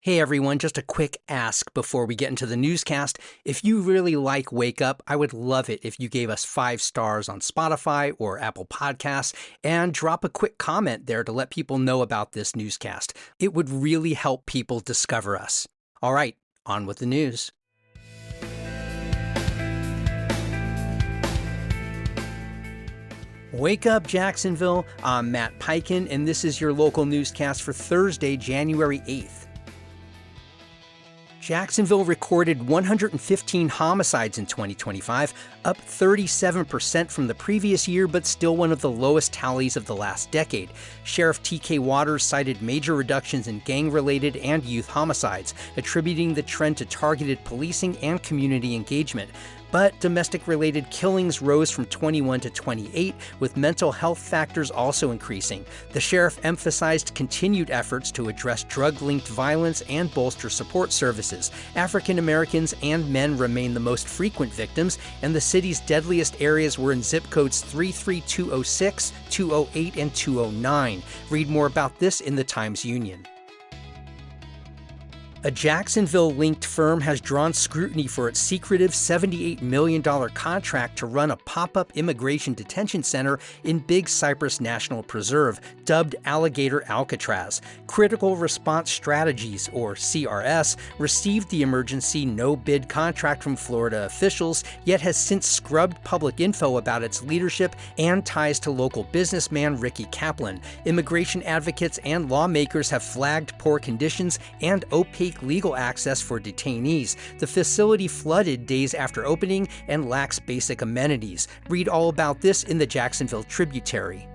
Hey everyone, just a quick ask before we get into the newscast. If you really like Wake Up, I would love it if you gave us 5 stars on Spotify or Apple Podcasts and drop a quick comment there to let people know about this newscast. It would really help people discover us. All right, on with the news. Wake up, Jacksonville. I'm Matt Peiken, and this is your local newscast for Thursday, January 8th. Jacksonville recorded 115 homicides in 2025, up 37% from the previous year, but still one of the lowest tallies of the last decade. Sheriff T.K. Waters cited major reductions in gang-related and youth homicides, attributing the trend to targeted policing and community engagement. But domestic-related killings rose from 21 to 28, with mental health factors also increasing. The sheriff emphasized continued efforts to address drug-linked violence and bolster support services. African Americans and men remain the most frequent victims, and the city's deadliest areas were in zip codes 33206, 208, and 209. Read more about this in the Times-Union. A Jacksonville-linked firm has drawn scrutiny for its secretive $78 million contract to run a pop-up immigration detention center in Big Cypress National Preserve, dubbed Alligator Alcatraz. Critical Response Strategies, or CRS, received the emergency no-bid contract from Florida officials, yet has since scrubbed public info about its leadership and ties to local businessman Ricky Kaplan. Immigration advocates and lawmakers have flagged poor conditions and opaque legal access for detainees. The facility flooded days after opening and lacks basic amenities. Read all about this in the Jacksonville Tributary.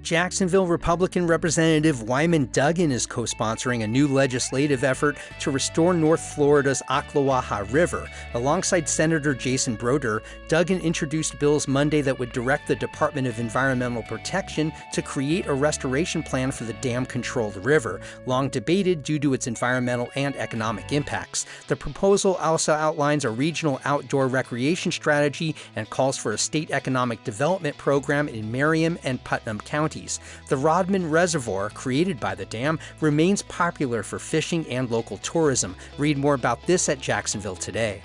Jacksonville Republican Representative Wyman Duggan is co-sponsoring a new legislative effort to restore North Florida's Ocklawaha River. Alongside Senator Jason Broder, Duggan introduced bills Monday that would direct the Department of Environmental Protection to create a restoration plan for the dam-controlled river, long debated due to its environmental and economic impacts. The proposal also outlines a regional outdoor recreation strategy and calls for a state economic development program in Merriam and Putnam counties. The Rodman Reservoir, created by the dam, remains popular for fishing and local tourism. Read more about this at Jacksonville Today.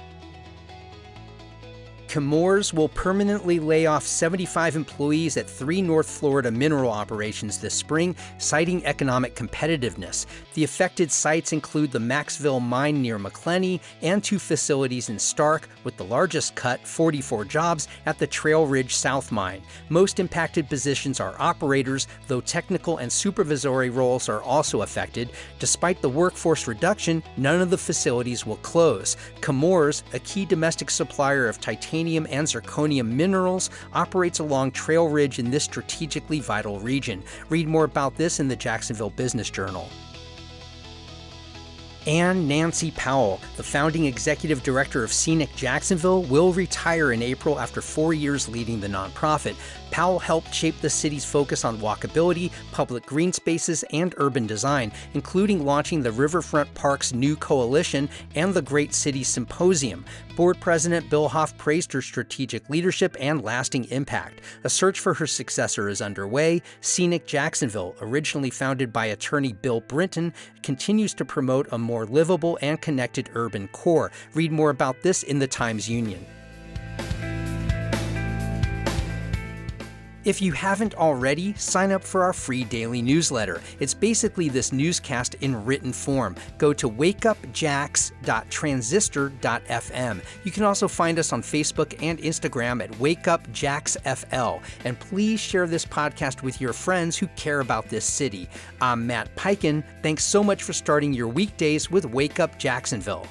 Chemours will permanently lay off 75 employees at 3 North Florida mineral operations this spring, citing economic competitiveness. The affected sites include the Maxville mine near McClenny and 2 facilities in Stark, with the largest cut, 44 jobs, at the Trail Ridge South mine. Most impacted positions are operators, though technical and supervisory roles are also affected. Despite the workforce reduction, none of the facilities will close. Chemours, a key domestic supplier of titanium and zirconium minerals, operates along Trail Ridge in this strategically vital region. Read more about this in the Jacksonville Business Journal. And Nancy Powell, the founding executive director of Scenic Jacksonville, will retire in April after 4 years leading the nonprofit. Powell helped shape the city's focus on walkability, public green spaces, and urban design, including launching the Riverfront Parks New Coalition and the Great Cities Symposium. Board President Bill Hoff praised her strategic leadership and lasting impact. A search for her successor is underway. Scenic Jacksonville, originally founded by attorney Bill Brinton, continues to promote a more livable and connected urban core. Read more about this in the Times-Union. If you haven't already, sign up for our free daily newsletter. It's basically this newscast in written form. Go to wakeupjax.transistor.fm. You can also find us on Facebook and Instagram at wakeupjaxfl. And please share this podcast with your friends who care about this city. I'm Matt Peiken. Thanks so much for starting your weekdays with Wake Up Jacksonville.